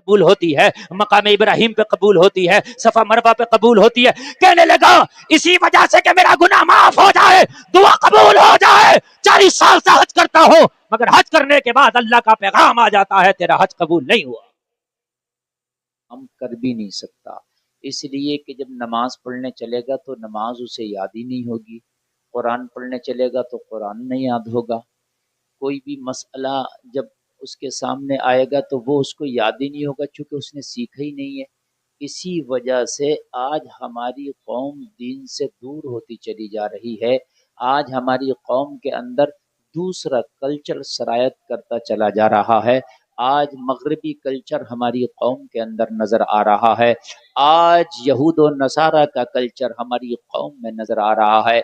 قبول ہوتی ہے, مقام ابراہیم پہ قبول ہوتی ہے, صفا مروا پہ قبول ہوتی ہے. کہنے لگا اسی وجہ سے کہ میرا گناہ معاف ہو جائے, دعا قبول ہو جائے, 40 سال سے حج کرتا ہوں مگر حج کرنے کے بعد اللہ کا پیغام آ جاتا ہے تیرا حج قبول نہیں ہوا. ہم کر بھی نہیں سکتا, اس لیے کہ جب نماز پڑھنے چلے گا تو نماز اسے یاد ہی نہیں ہوگی, قرآن پڑھنے چلے گا تو قرآن نہیں یاد ہوگا, کوئی بھی مسئلہ جب اس کے سامنے آئے گا تو وہ اس کو یاد ہی نہیں ہوگا چونکہ اس نے سیکھا ہی نہیں ہے. اسی وجہ سے آج ہماری قوم دین سے دور ہوتی چلی جا رہی ہے. آج ہماری قوم کے اندر دوسرا کلچر سرایت کرتا چلا جا رہا ہے. آج مغربی کلچر ہماری قوم کے اندر نظر آ رہا ہے. آج یہود و نصارہ کا کلچر ہماری قوم میں نظر آ رہا ہے.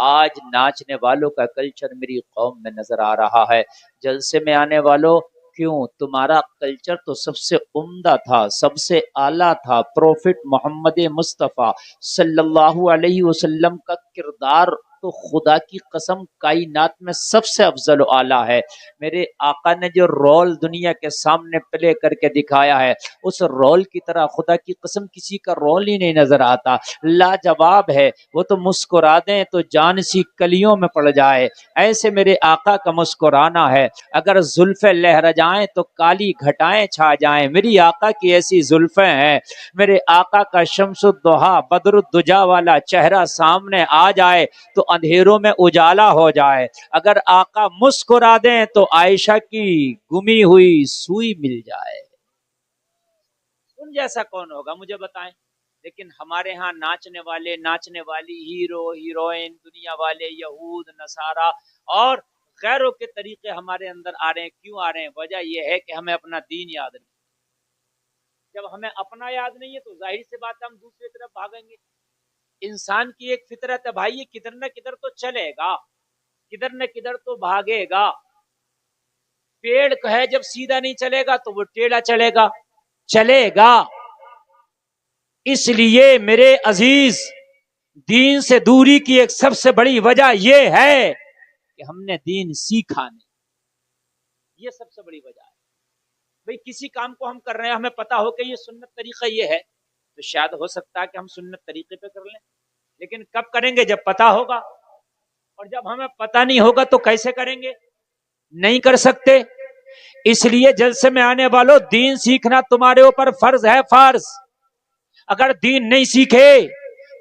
آج ناچنے والوں کا کلچر میری قوم میں نظر آ رہا ہے. جلسے میں آنے والوں, کیوں تمہارا کلچر تو سب سے عمدہ تھا, سب سے اعلیٰ تھا. پروفٹ محمد مصطفیٰ صلی اللہ علیہ وسلم کا کردار تو خدا کی قسم کائنات میں سب سے افضل و اعلیٰ ہے. میرے آقا نے جو رول دنیا کے سامنے پلے کر کے دکھایا ہے, اس رول کی طرح خدا کی قسم کسی کا رول ہی نہیں نظر آتا. لاجواب ہے, وہ تو مسکرا دیں تو جان سی کلیوں میں پڑ جائے, ایسے میرے آقا کا مسکرانا ہے. اگر زلفیں لہر جائیں تو کالی گھٹائیں چھا جائیں, میری آقا کی ایسی زلفیں ہیں. میرے آقا کا شمس الضحیٰ بدر الدجا والا چہرہ سامنے آ جائے تو اندھیروں میں اجالا ہو جائے. اگر آقا مسکرا دیں تو عائشہ کی گمی ہوئی سوئی مل جائے. ان جیسا کون ہوگا مجھے بتائیں. لیکن ہمارے ہاں ناچنے والے, ناچنے والی, ہیرو ہیروئن, دنیا والے, یہود نصارہ اور غیروں کے طریقے ہمارے اندر آ رہے ہیں. کیوں آ رہے ہیں؟ وجہ یہ ہے کہ ہمیں اپنا دین یاد نہیں. جب ہمیں اپنا یاد نہیں ہے تو ظاہر سی بات ہے ہم دوسری طرف بھاگیں گے. انسان کی ایک فطرت ہے بھائی, یہ کدھر نہ کدھر تو چلے گا, کدھر نہ کدھر تو بھاگے گا. پیڑ ہے جب سیدھا نہیں چلے گا تو وہ ٹیڑھا چلے گا, چلے گا. اس لیے میرے عزیز, دین سے دوری کی ایک سب سے بڑی وجہ یہ ہے کہ ہم نے دین سیکھا نہیں. یہ سب سے بڑی وجہ ہے. بھئی کسی کام کو ہم کر رہے ہیں, ہمیں پتا ہو کہ یہ سنت طریقہ یہ ہے تو شاید ہو سکتا ہے کہ ہم سنت طریقے پہ کر لیں, لیکن کب کریں گے؟ جب پتا ہوگا. اور جب ہمیں پتا نہیں ہوگا تو کیسے کریں گے؟ نہیں کر سکتے. اس لیے جلسے میں آنے والوں, دین سیکھنا تمہارے اوپر فرض ہے, فرض. اگر دین نہیں سیکھے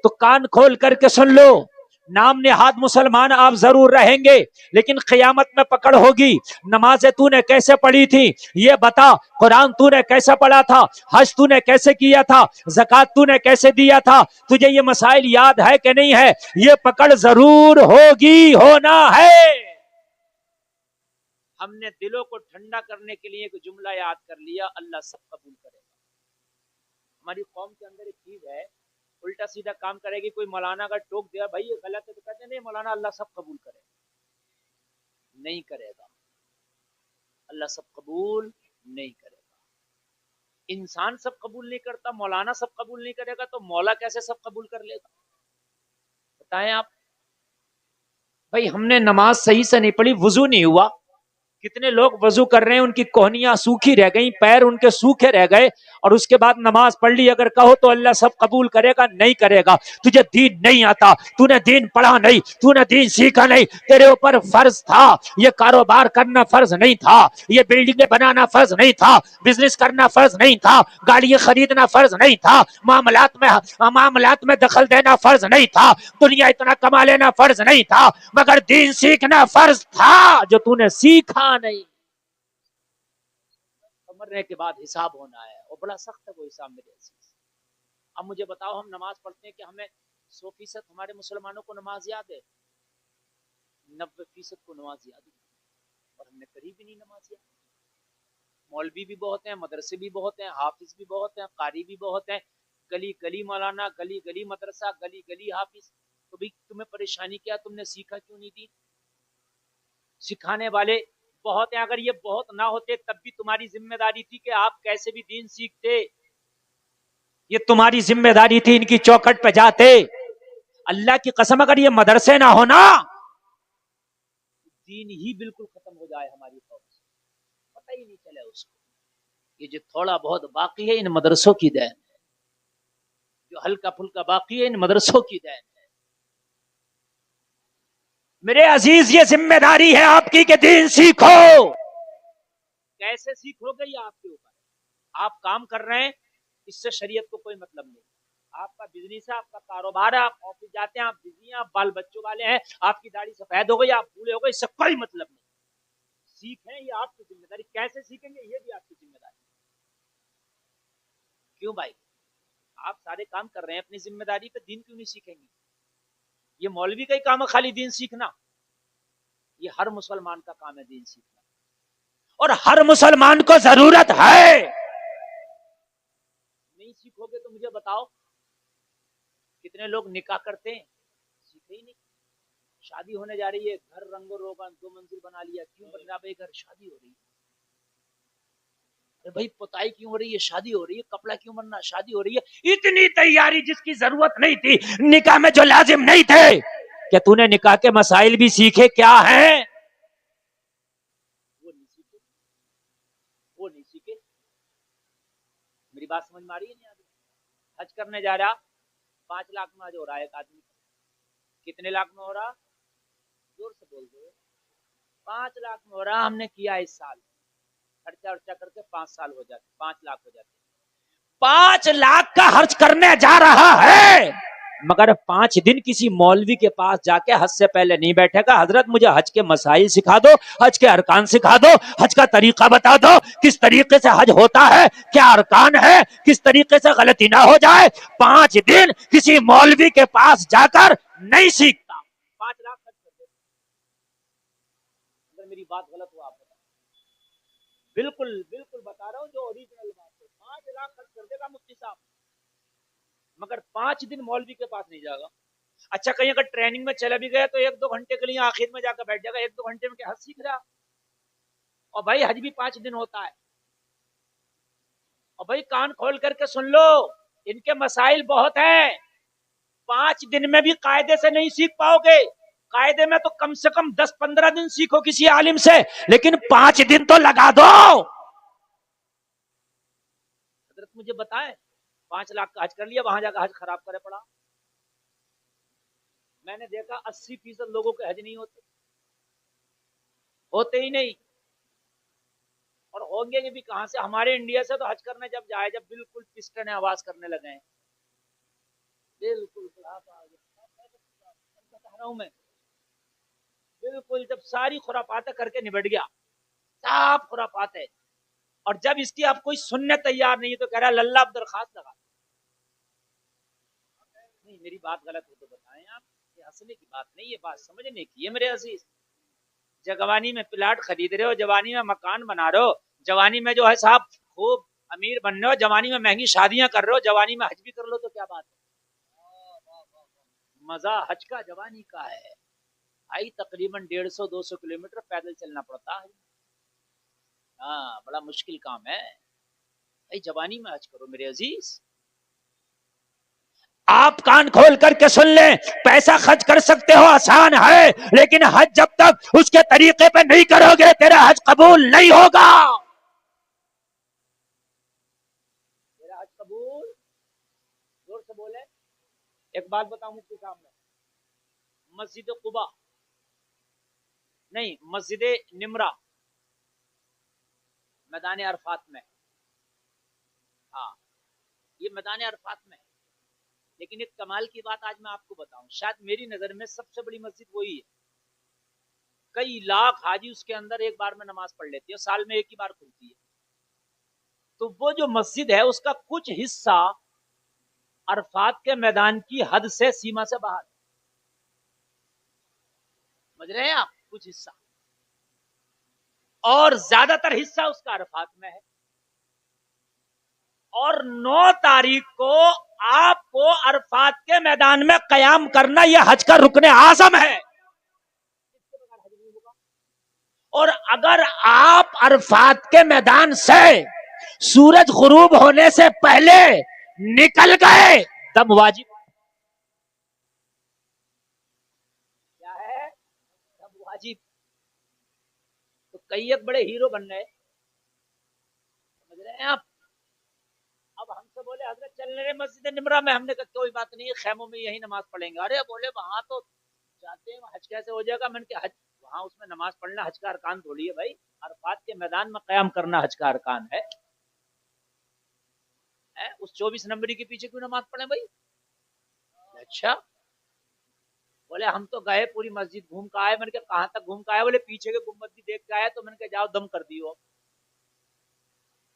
تو کان کھول کر کے سن لو, نام نہاد مسلمان آپ ضرور رہیں گے لیکن قیامت میں پکڑ ہوگی. نمازیں تو نے کیسے پڑھی تھی یہ بتا, قرآن تو نے کیسے پڑھا تھا, حج تو نے کیسے کیا تھا, زکوٰۃ تو نے کیسے دیا تھا, تجھے یہ مسائل یاد ہے کہ نہیں ہے؟ یہ پکڑ ضرور ہوگی, ہونا ہے. ہم نے دلوں کو ٹھنڈا کرنے کے لیے ایک جملہ یاد کر لیا, اللہ سب قبول کرے گا. ہماری قوم کے اندر ایک چیز ہے, الٹا سیدھا کام کرے گی. کوئی مولانا اگر ٹوک دیا بھائی یہ غلط ہے تو کہتے ہیں نہیں مولانا اللہ سب قبول کرے. نہیں کرے گا, اللہ سب قبول نہیں کرے گا. انسان سب قبول نہیں کرتا, مولانا سب قبول نہیں کرے گا, تو مولا کیسے سب قبول کر لے گا؟ بتائیں آپ. بھائی ہم نے نماز صحیح سے نہیں پڑھی, وضو نہیں ہوا. کتنے لوگ وضو کر رہے ہیں, ان کی کوہنیاں سوکھی رہ گئیں, پیر ان کے سوکھے رہ گئے, اور اس کے بعد نماز پڑھ لی. اگر کہو تو اللہ سب قبول کرے گا؟ نہیں کرے گا. تجھے دین نہیں آتا, تو نے دین پڑھا نہیں, تو نے دین سیکھا نہیں. تیرے اوپر فرض تھا یہ کاروبار کرنا, فرض نہیں تھا یہ بلڈنگیں بنانا, فرض نہیں تھا بزنس کرنا, فرض نہیں تھا گاڑیاں خریدنا, فرض نہیں تھا معاملات میں دخل دینا, فرض نہیں تھا دنیا اتنا کما لینا, فرض نہیں تھا, مگر دین سیکھنا فرض تھا جو تو نے سیکھا نہیں. مرنے کے بعد حساب ہونا ہے, اور بڑا سخت ہے وہ حساب میرے عزیز. اب مجھے بتاؤ, ہم نماز پڑھتے ہیں کہ ہمیں 100% ہمارے مسلمانوں کو نماز یاد ہے, 90% کو نماز یاد ہے, اور ہم نے کبھی بھی نہیں نماز یاد. مولوی بھی بہت ہیں, مدرسے بھی بہت ہیں, حافظ بھی بہت ہیں, قاری بھی بہت ہیں, گلی گلی مولانا, گلی گلی مدرسہ, گلی گلی حافظ. تو بھی تمہیں پریشانی کیا, تم نے سیکھا کیوں نہیں دی؟ سکھانے والے بہت ہیں. اگر یہ بہت نہ ہوتے تب بھی تمہاری ذمہ داری تھی کہ آپ کیسے بھی دین سیکھتے. یہ تمہاری ذمہ داری تھی, ان کی چوکھٹ پہ جاتے. اللہ کی قسم اگر یہ مدرسے نہ ہونا, دین ہی بالکل ختم ہو جائے ہماری قوم سے, پتہ ہی نہیں چلے اس کو. یہ جو تھوڑا بہت باقی ہے ان مدرسوں کی دین ہے، جو ہلکا پھلکا باقی ہے ان مدرسوں کی دین ہے۔ میرے عزیز یہ ذمہ داری ہے آپ کی کہ دین سیکھو۔ کیسے سیکھو گے یہ آپ کے اوپر، آپ کام کر رہے ہیں اس سے شریعت کو کوئی مطلب نہیں، آپ کا بزنس ہے، آپ کا کاروبار ہے، آپ آفس جاتے ہیں، آپ بزی ہیں، آپ بال بچوں والے ہیں، آپ کی داڑھی سفید ہو گئی، آپ بوڑھے ہو گئے، اس سے کوئی مطلب نہیں، سیکھیں یہ آپ کی ذمہ داری، کیسے سیکھیں گے یہ بھی آپ کی ذمہ داری۔ کیوں بھائی آپ سارے کام کر رہے ہیں اپنی ذمہ داری پہ، دین کیوں نہیں سیکھیں گے؟ یہ مولوی کا ہی کام ہے خالی دین سیکھنا؟ یہ ہر مسلمان کا کام ہے دین سیکھنا، اور ہر مسلمان کو ضرورت ہے۔ نہیں سیکھو گے تو مجھے بتاؤ کتنے لوگ نکاح کرتے ہیں سیکھے ہی نہیں، شادی ہونے جا رہی ہے، گھر رنگ و روغن 2 منزل بنا لیا، کیوں بن رہا بھائی گھر؟ شادی ہو رہی ہے۔ بھائی پتائی کیوں ہو رہی ہے؟ شادی ہو رہی ہے۔ کپڑا کیوں بننا؟ شادی ہو رہی ہے۔ اتنی تیاری جس کی ضرورت نہیں تھی، نکاح میں جو لازم نہیں تھے، کہ تو نے نکاح کے مسائل بھی سیکھے کیا ہیں؟ وہ نہیں سیکھے، وہ نہیں سیکھے۔ میری بات سمجھ میں آ رہی ہے نہیں آ رہی؟ حج کرنے جا رہا 5 لاکھ میں حج ہو رہا ہے ایک آدمی، کتنے لاکھ میں ہو رہا؟ زور سے بول دو۔ 5 لاکھ میں ہو رہا، ہم نے کیا اس سال، خرچہ ورچہ کر کے 5 سال ہو جاتے، 5 لاکھ ہو جاتے۔ 5 لاکھ کا حج کرنے جا رہا ہے، مگر 5 دن کسی مولوی کے پاس جا کے حج سے پہلے نہیں بیٹھے گا، حضرت مجھے حج کے مسائل سکھا دو، حج کے ارکان سکھا دو، حج کا طریقہ بتا دو، کس طریقے سے حج ہوتا ہے، کیا ارکان ہے، کس طریقے سے غلطی نہ ہو جائے۔ 5 دن کسی مولوی کے پاس جا کر نہیں سیکھتا۔ 5 لاکھ خرچ کر دے۔ اگر میری بات غلط ہو آپ بتا، بالکل بالکل بتا رہا ہوں جو اوریجنل بات ہے۔ 5 لاکھ خرچ کر دے گا مفتی صاحب، مگر 5 دن مولوی کے پاس نہیں جائے گا۔ اچھا کہیں اگر ٹریننگ میں چلا بھی گیا تو 1-2 گھنٹے کے لیے آخر میں جا کر بیٹھ جائے گا، 1-2 گھنٹے میں کیا حج سیکھ رہا؟ اور بھائی حج بھی 5 دن ہوتا ہے، اور بھائی کان کھول کر کے سن لو، ان کے مسائل بہت ہیں، 5 دن میں بھی قاعدے سے نہیں سیکھ پاؤ گے۔ قاعدے میں تو کم سے کم 10-15 دن سیکھو کسی عالم سے، لیکن 5 دن تو لگا دو۔ حضرت مجھے بتائیں 5 لاکھ کا حج کر لیا، وہاں جا کر حج خراب کرے پڑا۔ میں نے دیکھا 80% لوگوں کے حج نہیں ہوتے، ہوتے ہی نہیں، اور ہوں گے بھی کہاں سے؟ ہمارے انڈیا سے تو حج کرنے جب جائے، جب بالکل پسٹن آواز کرنے لگے ہیں، بالکل بتا رہا ہوں میں، بالکل جب ساری خرافاتیں کر کے نبٹ گیا، صاف خرافات ہے، اور جب اس کی آپ کوئی سننے تیار نہیں ہے تو کہہ رہا ہے للہ اب درخواست لگا۔ نہیں میری بات غلط ہو تو بتائیں آپ، یہ ہنسنے کی بات نہیں، یہ بات سمجھنے کی ہے میرے عزیز۔ جوانی میں پلاٹ خرید رہے ہو، جوانی میں مکان بنا رہے ہو، جوانی میں جو ہے صاحب خوب امیر بن رہے ہو، جوانی میں مہنگی شادیاں کر رہے ہو، جوانی میں حج بھی کر لو تو کیا بات ہے؟ مزہ حج کا جوانی کا ہے بھائی، تقریباً 150-200 کلومیٹر پیدل چلنا پڑتا ہے، ہاں بڑا مشکل کام ہے بھائی، جوانی میں حج کرو میرے عزیز۔ آپ کان کھول کر کے سن لیں، پیسہ خرچ کر سکتے ہو، آسان ہے، لیکن حج جب تک اس کے طریقے پہ نہیں کرو گے تیرا حج قبول نہیں ہوگا۔ تیرا حج قبول، زور سے بولے۔ ایک بات بتاؤں مفتی صاحب میں، مسجد قبا نہیں، مسجد نمرہ میدان عرفات میں، ہاں یہ میدان عرفات میں ہے، لیکن ایک کمال کی بات آج میں آپ کو بتاؤں، شاید میری نظر میں سب سے بڑی مسجد وہی ہے، کئی لاکھ حاجی اس کے اندر ایک بار میں نماز پڑھ لیتی ہے، سال میں ایک ہی بار کھلتی ہے، تو وہ جو مسجد ہے اس کا کچھ حصہ عرفات کے میدان کی حد سے، سیما سے باہر، سمجھ رہے ہیں آپ؟ کچھ حصہ، اور زیادہ تر حصہ اس کا عرفات میں ہے، اور 9 تاریخ کو آپ کو عرفات کے میدان میں قیام کرنا یہ حج کا رکن اعظم ہے، اور اگر آپ عرفات کے میدان سے سورج غروب ہونے سے پہلے نکل گئے تب واجب کیا ہے؟ تب واجب۔ تو کئی ایک بڑے ہیرو بن گئے، سمجھ رہے اب ہم سے بولے حضرت چلنے رہے مسجد نمرہ میں. ہم نے کہا کوئی بات نہیں, خیموں میں یہی نماز پڑھیں گے. ارے بولے وہاں تو جاتے ہیں, حج کیسے ہو جائے گا؟ میں نے کہا حج وہاں اس میں نماز پڑھنا حج کا ارکان تھوڑی ہے بھائی. عرفات کے میدان میں قیام کرنا حج کا ارکان ہے. اس 24 نمبری کے پیچھے کیوں نماز پڑھیں بھائی؟ اچھا بولے ہم تو گئے پوری مسجد گھوم کے آئے. میں نے کہا کہاں تک گھوم کے آئے؟ بولے پیچھے کے گنبد بھی دیکھ کے آئے. تو میں نے کہا جاؤ دم کر دیو.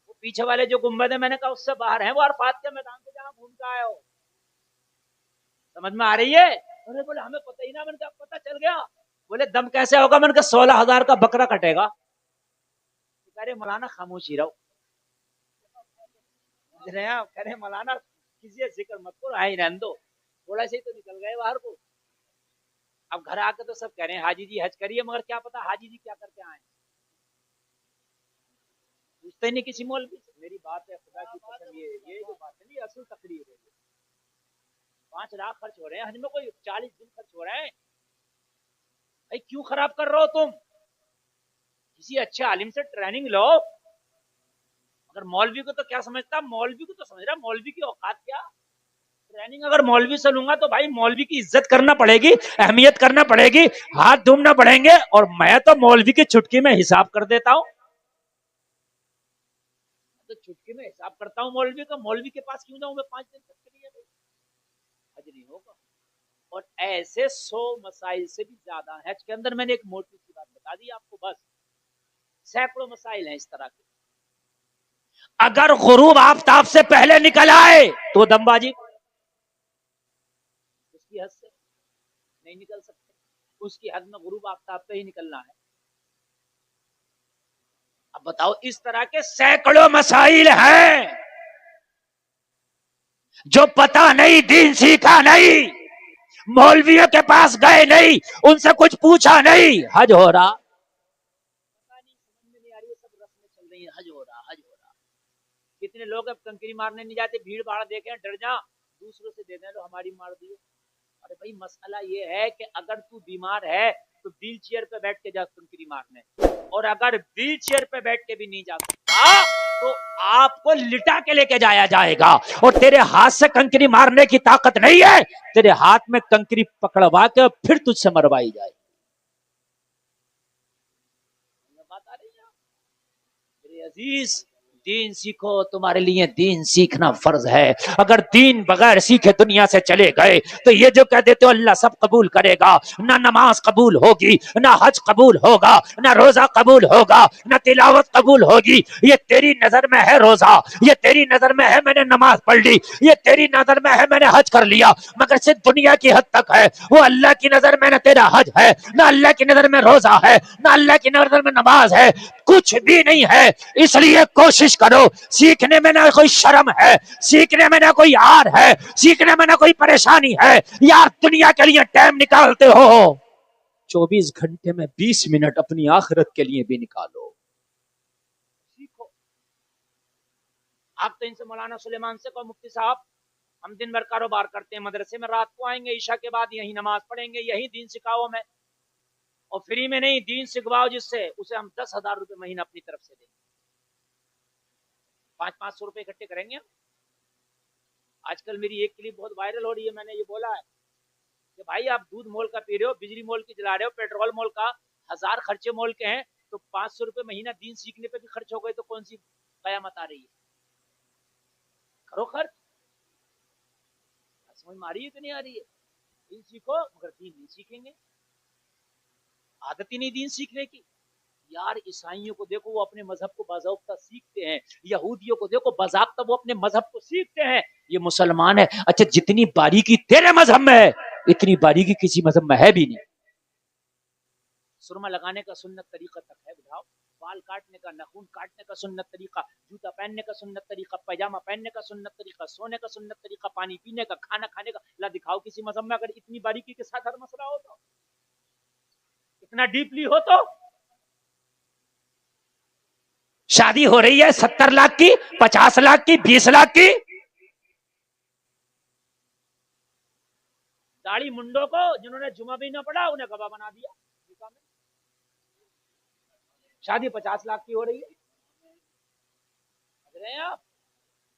وہ پیچھے والے جو گنبد ہے میں نے کہا اس سے باہر ہیں, وہ عرفات کے میدان سے جہاں گھوم کے آئے ہو. سمجھ میں آ رہی ہے؟ انہوں نے بولے ہمیں پتہ ہی نہ. میں نے کہا پتہ چل گیا. بولے دم کیسے ہوگا؟ میں نے کہا 16,000 کا بکرا کٹے گا. کہہ رہے مولانا خاموش ہی رہو. کہہ رہے مولانا کسی سے ذکر مت کرو, آئے رہنے دو. تھوڑا سے ہی تو نکل گئے باہر کو. اب گھر آ کے تو سب کہہ رہے ہیں حاجی جی حج کریے, مگر کیا پتا حاجی جی کیا کر کے آئے. پوچھتے نہیں کسی مولوی سے. میری بات ہے خدا کی قسم, یہ جو بات ہے نا اصل تقریر ہے. 5 لاکھ خرچ ہو رہے ہیں حج میں, کوئی 40 دن خرچ ہو رہے ہیں. بھائی کیوں خراب کر رہے ہو تم؟ کسی اچھے عالم سے ٹریننگ لو. اگر مولوی کو تو کیا سمجھتا, مولوی کو تو سمجھ رہا مولوی کی اوقات کیا. ٹریننگ اگر مولوی سے لوں گا تو بھائی مولوی کی عزت کرنا پڑے گی, اہمیت کرنا پڑے گی, ہاتھ دھومنا پڑیں گے. اور میں تو مولوی کی چٹکی میں حساب کر دیتا ہوں. تو چٹکی میں حساب کرتا ہوں مولوی کا. مولوی کے پاس کیوں جاؤں میں 5 دن تک کے لیے؟ حج نہیں ہوگا. اور ایسے 100 مسائل سے بھی زیادہ ہیں حج کے اندر. میں نے ایک موٹی سی بات بتا دی آپ کو, بس سینکڑوں مسائل ہیں اس طرح کے. اگر غروب آفتاب سے پہلے نکل آئے تو دم بازی, اس کی حد سے نہیں نکل سکتے. اس کی حد میں غروب آفتاب پہ ہی نکلنا ہے. اب بتاؤ, اس طرح کے سینکڑوں مسائل ہیں جو پتا نہیں, دین سیکھا نہیں, مولویوں کے پاس گئے نہیں, ان سے کچھ پوچھا نہیں, حج ہو رہا. حج ہو رہا, حج ہو رہا. کتنے لوگ اب کنکری مارنے نہیں جاتے, بھیڑ بھاڑ دیکھیں ڈر جا, دوسروں سے دے دیں لو ہماری مار دیو. ارے بھائی مسئلہ یہ ہے کہ اگر تو بیمار ہے تو ویل چیئر پہ بیٹھ کے جا کنکری مارنے, اور اگر ویل چیئر پہ بیٹھ کے بھی نہیں جا سکتا تو آپ کو لٹا کے لے کے جایا جائے گا. اور تیرے ہاتھ سے کنکری مارنے کی طاقت نہیں ہے, تیرے ہاتھ میں کنکری پکڑوا کے پھر تجھ سے مروائی جائے. بات آ رہی ہے میرے عزیز؟ دین سیکھو, تمہارے لیے دین سیکھنا فرض ہے. اگر دین بغیر سیکھے دنیا سے چلے گئے تو یہ جو کہہ دیتے ہو اللہ سب قبول کرے گا, نہ نماز قبول ہوگی, نہ حج قبول ہوگا, نہ روزہ قبول ہوگا, نہ تلاوت قبول ہوگی. یہ تیری نظر میں ہے روزہ, یہ تیری نظر میں ہے میں نے نماز پڑھ لی, یہ تیری نظر میں ہے میں نے حج کر لیا, مگر صرف دنیا کی حد تک ہے. وہ اللہ کی نظر میں نہ تیرا حج ہے, نہ اللہ کی نظر میں روزہ ہے, نہ اللہ کی نظر میں نماز ہے, کچھ بھی نہیں ہے. اس لیے کوشش کرو, سیکھنے میں نہ کوئی شرم ہے, سیکھنے میں نہ کوئی آر ہے, سیکھنے میں نہ کوئی پریشانی ہے. یار دنیا کے لیے ٹائم نکالتے ہو, 24 گھنٹے میں 20 منٹ اپنی آخرت کے لیے بھی نکالو. سیکھو. آپ تو ان سے مولانا سلیمان سے کو مفتی صاحب ہم دن بھر کاروبار کرتے ہیں مدرسے میں, رات کو آئیں گے عشاء کے بعد یہی نماز پڑھیں گے, یہی دین سکھاؤ میں, اور فری میں نہیں, دین سکھواؤ جس سے اسے ہم 10,000 روپے مہینہ اپنی طرف سے دیں گے. 500 روپے اکٹھے کریں گے. آج کل میری ایک کلپ بہت وائرل ہو رہی ہے, میں نے یہ بولا ہے کہ بھائی آپ دودھ مول کا پی رہے ہو, بجلی مول کی جلا رہے ہو, پیٹرول مول کا, 1000 خرچے مول کے ہیں, تو 500 روپے مہینہ دین سیکھنے پہ بھی خرچ ہو گئے تو کون سی قیامت آ رہی ہے؟ کرو خرچ. سمجھ میں آ رہی ہے کہ نہیں آ رہی ہے؟ دین سیکھو, مگر دین نہیں سیکھیں گے, عادت ہی نہیں دین سیکھنے کی. یار عیسائیوں کو دیکھو وہ اپنے مذہب کو باضابطہ سیکھتے ہیں, یہودیوں کو دیکھو باضابطہ وہ اپنے مذہب کو سیکھتے ہیں. یہ مسلمان ہے. اچھا جتنی باریکی تیرے مذہب میں ہے اتنی باریکی کسی مذہب میں ہے بھی نہیں. سرما لگانے کا سنت طریقہ تک ہے بتاؤ, بال کاٹنے کا, ناخن کاٹنے کا سنت طریقہ, جوتا پہننے کا سنت طریقہ, پیجامہ پہننے کا سنت طریقہ, سونے کا سنت طریقہ, پانی پینے کا, کھانا کھانے کا. لا دکھاؤ کسی مذہب میں اگر اتنی باریکی کے ساتھ ہر مسئلہ ہو تو, اتنا ڈیپلی ہو تو. شادی ہو رہی ہے 70 لاکھ کی, 50 لاکھ کی, 20 لاکھ کی. داڑھی منڈوں کو جنہوں نے جمعہ بھی نہ پڑھا انہیں گواہ بنا دیا. شادی 50 لاکھ کی ہو رہی ہے. رہے ہیں آپ.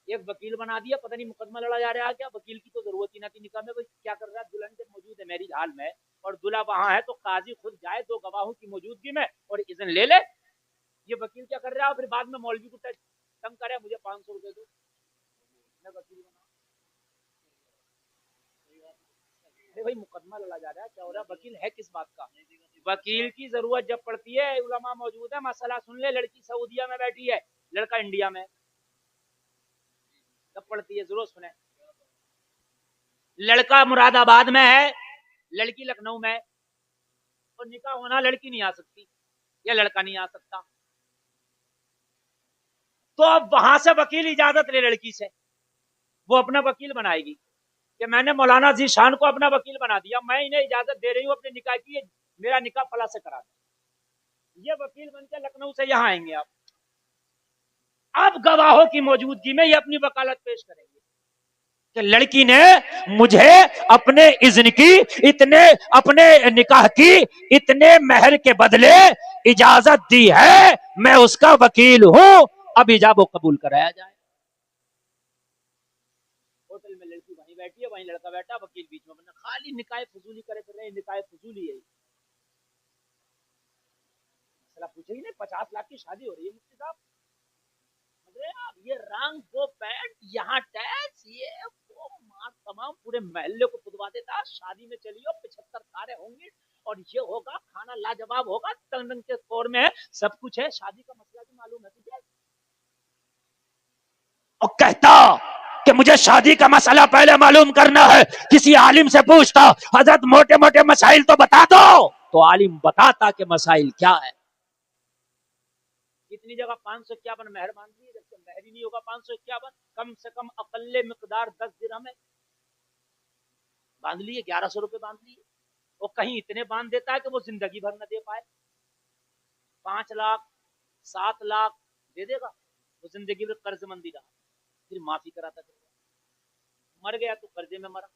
ایک وکیل بنا دیا, پتہ نہیں مقدمہ لڑا جا رہا ہے کیا. وکیل کی تو ضرورت ہی نہ تھی نکاح میں. کیا کر رہا ہے, دلہن جب موجود ہے میرج ہال میں اور دلہا وہاں ہے تو قاضی خود جائے 2 گواہوں کی موجودگی میں اور اذن لے لے. یہ وکیل کیا کر رہا ہے, پھر بعد میں مولوی کو تنگ کرے مجھے 500 روپے دو, میں وکیل بنا. بھائی مقدمہ لڑا جا رہا ہے, کیا ہو رہا ہے, وکیل ہے کس بات کا. وکیل کی ضرورت جب پڑتی ہے, علماء موجود ہے, مسئلہ سن لے. لڑکی سعودیہ میں بیٹھی ہے, لڑکا انڈیا میں, تب پڑتی ہے, ضرور سنیں. لڑکا مراد آباد میں ہے, لڑکی لکھنؤ میں, اور نکاح ہونا, لڑکی نہیں آ سکتی یا لڑکا نہیں آ سکتا. تو اب وہاں سے وکیل اجازت لے لڑکی سے, وہ اپنا وکیل بنائے گی کہ میں نے مولانا ذیشان کو اپنا وکیل بنا دیا, میں انہیں اجازت دے رہی ہوں اپنے نکاح کی, میرا نکاح فلاں سے کرا دیں. یہ وکیل بن کے لکھنؤ سے یہاں آئیں گے. اب گواہوں کی موجودگی میں یہ اپنی وکالت پیش کریں گے کہ لڑکی نے مجھے اپنے اذن کی, اتنے اپنے نکاح کی اتنے مہر کے بدلے اجازت دی ہے, میں اس کا وکیل ہوں, اب ایجاب و قبول کرایا جائے. ہوٹل میں لڑکی وہیں بیٹھی ہے, وہیں لڑکا بیٹھا, وکیل بیچ میں بنا, خالی نکاح فضولی کرے پھر رہے. نکاح فضولی ہے, مسئلہ پوچھے ہی نہیں. 50 لاکھ کی شادی ہو رہی ہے مفتی صاحب, یہ رنگ وہ پینٹ, یہاں ٹیکس, یہ وہ مار, تمام پورے محلے کو پدوا دیتا. شادی میں چلیو 75 کاریں ہوں گی اور یہ ہوگا, کھانا لاجواب ہوگا, تنگ رنگ کے طور میں سب کچھ ہے. شادی کا مسئلہ بھی معلوم ہے تجھے, اور کہتا کہ مجھے شادی کا مسئلہ پہلے معلوم کرنا ہے, کسی عالم سے پوچھتا, حضرت موٹے موٹے مسائل تو بتا دو, تو عالم بتاتا کہ مسائل کیا ہے. کتنی جگہ 551 مہر باندھ دی, جب مہر ہی نہیں ہوگا 551, کم سے کم اقل مقدار 10 درہم ہے, باندھ لیے 1100 روپے باندھ لیے. وہ کہیں اتنے باندھ دیتا ہے کہ وہ زندگی بھر نہ دے پائے. 5 لاکھ 7 لاکھ دے دے گا, وہ زندگی بھر قرض مندی رہا, پھر معافی کراتا کرے گا. مر گیا تو قرضے میں مرا.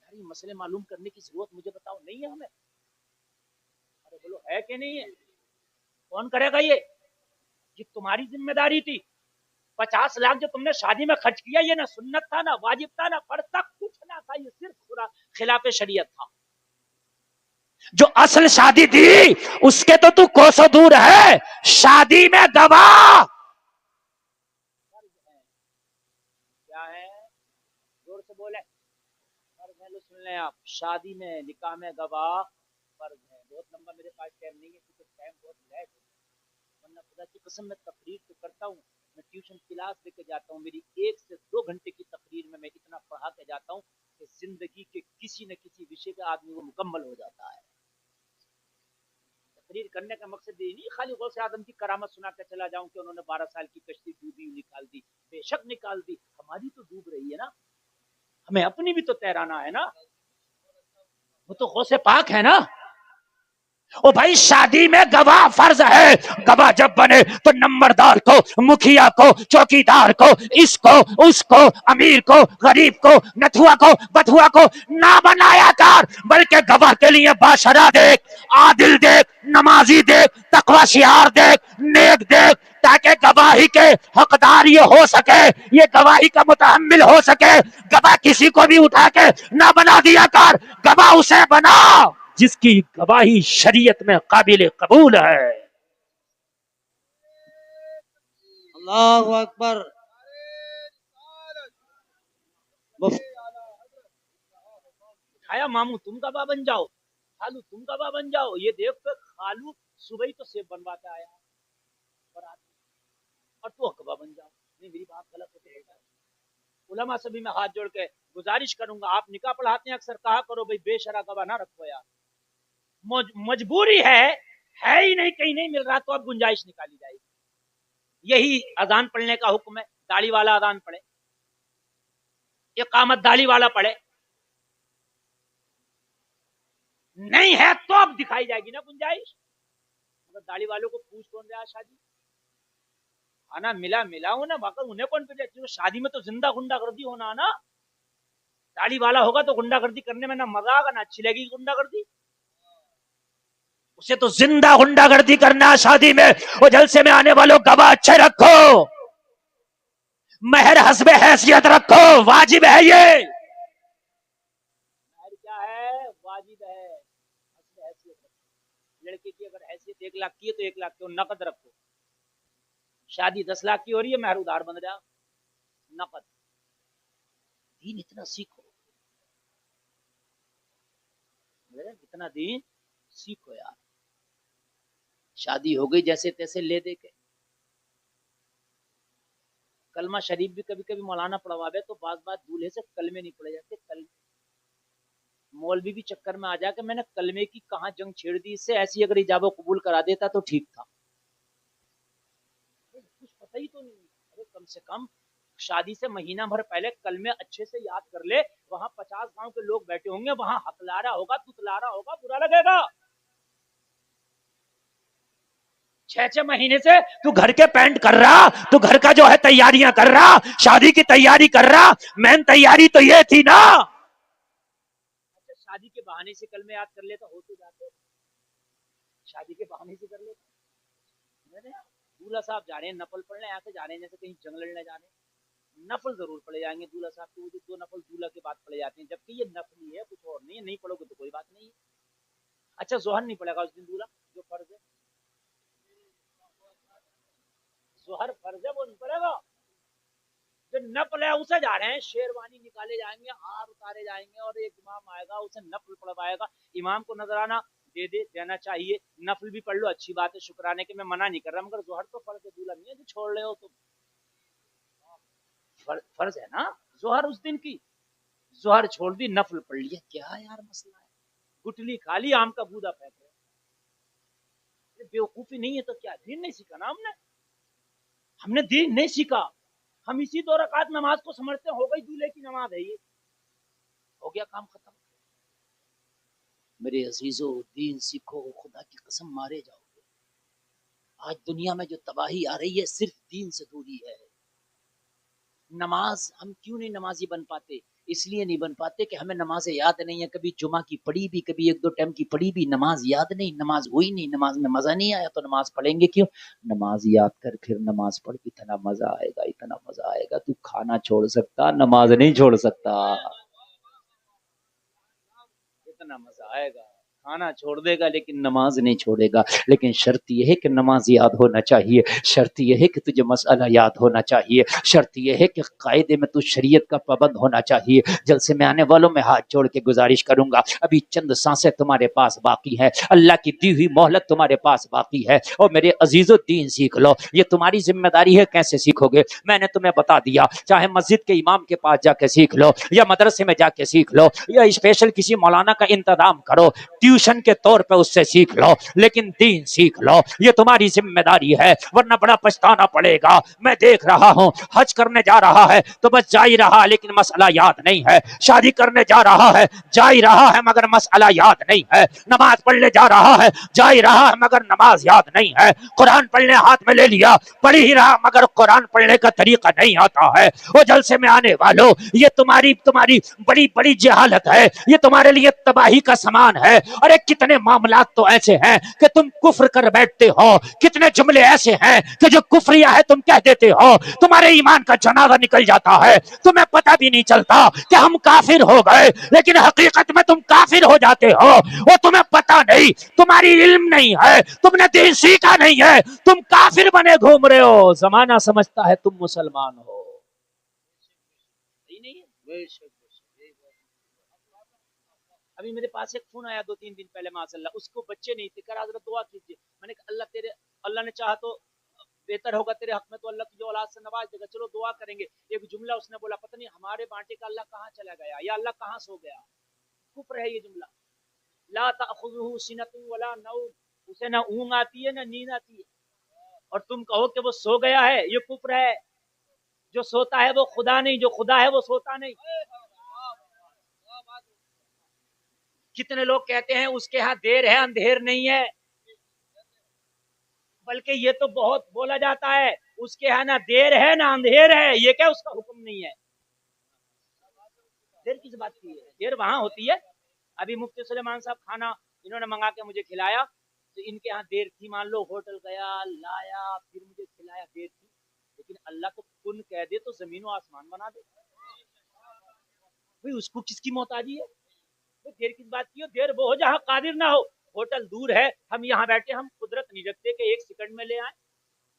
یار یہ مسئلے معلوم کرنے کی ضرورت مجھے بتاؤ نہیں ہے ہمیں. ارے بولو ہے کہ نہیں ہے, کون کرے گا یہ تمہاری ذمہ داری تھی. 50 لاکھ جو تم نے شادی میں خرچ کیا, یہ نہ سنت تھا, نہ واجب تھا, نہ فرض تھا, کچھ نہ تھا, یہ صرف خلاف شریعت تھا. جو اصل شادی تھی اس کے تو کوسوں دور ہے. شادی میں گواہ کیا ہے, زور سے بولے, فرض ہے. سن لیں آپ, شادی میں نکاح میں گواہ فرض ہے. بہت لمبا میرے پاس ٹائم نہیں ہے کیونکہ ٹائم بہت لیٹ ہے, ورنہ خدا کی قسم میں تقریر تو کرتا ہوں, میں ٹیوشن کلاس لے کے جاتا ہوں, میری 1 سے 2 گھنٹے کی تقریر میں اتنا پڑھا کے جاتا ہوں کہ زندگی کے کسی نہ کسی وشے کا آدمی وہ مکمل ہو جاتا ہے. تقریر کرنے کا مقصد یہ نہیں خالی غوث اعظم کی کرامت سنا کے چلا جاؤں کہ انہوں نے 12 سال کی کشتی ڈوبی نکال دی. بے شک نکال دی, ہماری تو ڈوب رہی ہے نا, ہمیں اپنی بھی تو تیرانا ہے نا, وہ تو غوث پاک ہے نا. او بھائی شادی میں گواہ فرض ہے. گواہ جب بنے تو نمبردار کو, مکھیا کو, چوکیدار کو, اس کو, اس کو, امیر کو, غریب کو, نتھوا کو, بتھوا کو نہ بنایا کر, بلکہ گواہ کے لیے باشرا دیکھ, عادل دیکھ, نمازی دیکھ, تقوی شعار دیکھ, نیک دیکھ, تاکہ گواہی کے حقدار یہ ہو سکے, یہ گواہی کا متحمل ہو سکے. گواہ کسی کو بھی اٹھا کے نہ بنا دیا کر, گواہ اسے بنا جس کی گواہی شریعت میں قابل قبول ہے. اللہ اکبر. کھایا ماموں تم گواہ بن جاؤ, خالو تم گواہ بن جاؤ. یہ دیکھ کر خالو صبح ہی تو سیب بنواتا آیا اور تو گواہ بن جاؤ. نہیں میری بات غلط ہوتی ہے. علماء سے بھی میں ہاتھ جوڑ کے گزارش کروں گا, آپ نکاح پڑھاتے ہیں اکثر کہا کرو بھائی بے شرع گواہ نہ رکھو یار. مجبوری ہے ہی نہیں, کہیں نہیں مل رہا تو اب گنجائش نکالی جائے گی. یہی اذان پڑھنے کا حکم ہے, داڑھی والا اذان پڑھے, اقامت داڑھی والا پڑھے. نہیں ہے تو اب دکھائی جائے گی نا گنجائش. مگر داڑھی والوں کو پوچھ کون رہا شادی آنا ملا ہوں نا, مگر انہیں کون پوچھے. شادی میں تو زندہ گنڈا گردی ہونا نا. داڑھی والا ہوگا تو گنڈا گردی کرنے میں نہ مزہ آگا نہ اچھی لگے گی گنڈا گردی. اسے تو زندہ گنڈا گردی کرنا شادی میں. وہ جلسے میں آنے والوں گواہ اچھے رکھو, مہر حسب حیثیت رکھو، واجب ہے یہ، مہر کیا ہے؟ واجب ہے، حسب حیثیت رکھو۔ لڑکے کی اگر حیثیت 1 لاکھ کی ہے تو 1 لاکھ کی نقد رکھو، شادی 10 لاکھ کی ہو رہی ہے، مہر ادھار بن جا، نقد۔ دین اتنا سیکھو، اتنا دین سیکھو یار۔ شادی ہو گئی جیسے تیسے لے دے کے، کلمہ شریف بھی کبھی کبھی مولانا پڑھواوے تو بعض بات دولہے سے کلمے نہیں پڑے جاتے، کلمے مولوی بھی چکر میں آ جا کہ میں نے کلمے کی کہاں جنگ چھیڑ دی، اس سے ایسی اگر ایجاب و قبول کرا دیتا تو ٹھیک تھا، کچھ پتہ ہی تو نہیں۔ ارے کم سے کم شادی سے مہینہ بھر پہلے کلمے اچھے سے یاد کر لے، وہاں 50 گاؤں کے لوگ بیٹھے ہوں گے، وہاں حق لارا ہوگا، تتلارا ہوگا، برا لگے گا۔ 6 مہینے سے تو گھر کے پینٹ کر رہا، تو گھر کا جو ہے تیاریاں کر رہا، شادی کی تیاری کر رہا، مین تیاری تو یہ تھی نا۔ شادی کے بہانے سے کلمے یاد کر لیتا ہو تو جاتے، شادی کے بہانے سے کر لیتا۔ دولہا صاحب جا رہے ہیں نفل پڑھنے، یہاں سے جا رہے ہیں جیسے کہیں جنگ لڑنے جا رہے ہیں، نفل ضرور پڑے جائیں گے دولہا صاحب کے، 2 نفل دولہا کے بعد پڑے جاتے ہیں، جبکہ یہ نفلی ہے، کچھ اور نہیں ہے، نہیں پڑھو گے تو کوئی بات نہیں ہے۔ اچھا ظہر نہیں پڑے گا اس دن دولہا، جو فرض ہے ظہر فرض ہے وہ نہیں پڑے گا، جو نفل ہے اسے جا رہے ہیں، شیروانی نکالے جائیں گے، ہار اتارے جائیں گے، اور ایک امام آئے گا اسے نفل پڑھوائے گا، امام کو نظرانہ دینا چاہیے، نفل بھی پڑھ لو اچھی بات ہے، شکرانے کے میں منع نہیں کر رہا، مگر ظہر تو فرض ہے، دولہا نہیں ہے جو چھوڑ رہے ہو تم، فرض ہے نا ظہر اس دن کی، ظہر چھوڑ دی نفل پڑھ لیا، کیا یار مسئلہ ہے، گٹلی کھا لی آم کا گودا پھینک رہے، بیوقوفی نہیں ہے تو کیا دین نہیں سیکھا نا ہم نے دین نہیں سیکھا، ہم اسی 2 رکعت نماز کو سمجھتے ہو گئی دولہے کی نماز ہے، یہ ہو گیا کام ختم۔ میرے عزیزو دین سیکھو، خدا کی قسم مارے جاؤ گے، آج دنیا میں جو تباہی آ رہی ہے صرف دین سے دوری ہے۔ نماز ہم کیوں نہیں نمازی بن پاتے؟ اس لیے نہیں بن پاتے کہ ہمیں نمازیں یاد نہیں ہے، کبھی جمعہ کی پڑھی بھی، کبھی 1-2 ٹائم کی پڑھی بھی، نماز یاد نہیں، نماز ہوئی نہیں، نماز میں مزہ نہیں آیا تو نماز پڑھیں گے کیوں؟ نماز یاد کر پھر نماز پڑھ، اتنا مزہ آئے گا، اتنا مزہ آئے گا، تو کھانا چھوڑ سکتا، نماز نہیں چھوڑ سکتا، اتنا مزہ آئے گا، کھانا چھوڑ دے گا لیکن نماز نہیں چھوڑے گا، لیکن شرط یہ ہے کہ نماز یاد ہونا چاہیے، شرط یہ ہے کہ تجھے مسئلہ یاد ہونا چاہیے، شرط یہ ہے کہ قاعدے میں تو شریعت کا پابند ہونا چاہیے۔ جلسے میں آنے والوں میں ہاتھ جوڑ کے گزارش کروں گا، ابھی چند سانسیں تمہارے پاس باقی ہیں، اللہ کی دی ہوئی مہلت تمہارے پاس باقی ہے، اور میرے عزیزو دین سیکھ لو، یہ تمہاری ذمہ داری ہے۔ کیسے سیکھو گے؟ میں نے تمہیں بتا دیا، چاہے مسجد کے امام کے پاس جا کے سیکھ لو، یا مدرسے میں جا کے سیکھ لو، یا اسپیشل کسی مولانا کا انتظام کرو، ٹیوشن کے طور پہ اس سے سیکھ لو، لیکن دین سیکھ لو، یہ تمہاری ذمہ داری ہے، ورنہ بڑا پچھتانا پڑے گا۔ میں دیکھ رہا ہوں حج کرنے جا رہا ہے تو بس جا ہی رہا لیکن مسئلہ یاد نہیں ہے، شادی کرنے جا رہا ہے جا ہی رہا ہے مگر مسئلہ یاد نہیں ہے، نماز پڑھنے جا رہا ہے جا ہی رہا ہے مگر نماز یاد نہیں ہے، قرآن پڑھنے ہاتھ میں لے لیا پڑھ ہی رہا مگر قرآن پڑھنے کا طریقہ نہیں آتا ہے۔ وہ جلسے میں آنے والوں، یہ تمہاری بڑی بڑی جہالت ہے، یہ تمہارے لیے تباہی کا سامان ہے۔ ارے کتنے معاملات تو ایسے ہیں کہ تم کفر کر بیٹھتے ہو، کتنے جملے ایسے ہیں کہ جو کفریہ ہے تم کہہ دیتے ہو، تمہارے ایمان کا جنازہ نکل جاتا ہے، تمہیں پتہ بھی نہیں چلتا کہ ہم کافر ہو گئے، لیکن حقیقت میں تم کافر ہو جاتے ہو، وہ تمہیں پتہ نہیں، تمہاری علم نہیں ہے، تم نے دین سیکھا نہیں ہے، تم کافر بنے گھوم رہے ہو، زمانہ سمجھتا ہے تم مسلمان ہو۔ نہیں ابھی میرے پاس ایک فون آیا 2-3 دن پہلے، ماشاء اللہ اس کو بچے نہیں تھے، کہا حضرت دعا کیجیے، میں نے کہا اللہ نے چاہا تو بہتر ہوگا تیرے حق میں، تو اللہ تجھے اولاد سے نواز دے گا، چلو دعا کریں گے۔ ایک جملہ اس نے بولا، پتہ نہیں ہمارے بانٹے کا اللہ کہاں چلا گیا، یا اللہ کہاں سو گیا، کفر ہے یہ جملہ، لا تأخذہ سنۃ ولا نوم، اسے نہ اونگ آتی ہے نہ نیند آتی ہے، اور تم کہو کہ وہ سو گیا ہے، یہ کفر ہے۔ جو سوتا ہے وہ خدا نہیں، جو خدا ہے وہ سوتا نہیں۔ کتنے لوگ کہتے ہیں اس کے ہاں دیر ہے اندھیر نہیں ہے، بلکہ یہ تو بہت بولا جاتا ہے، اس کے ہاں نہ دیر ہے نہ اندھیر ہے، یہ کیا اس کا حکم نہیں ہے؟ دیر کس بات کی ہے؟ دیر وہاں ہوتی ہے، ابھی مفتی سلیمان صاحب کھانا انہوں نے منگا کے مجھے کھلایا، تو ان کے ہاں دیر تھی، مان لو ہوٹل گیا لایا پھر مجھے کھلایا، دیر تھی، لیکن اللہ تو کن کہہ دے تو زمین و آسمان بنا دے. بھئی اس کو کس کی محتاجی ہے؟ دیر کی بات کی ہو، دیر وہ ہو جہاں قادر نہ ہو. ہوٹل دور ہے، ہم یہاں بیٹھے، ہم قدرت نہیں رکھتے کہ ایک سیکنڈ میں لے آئیں.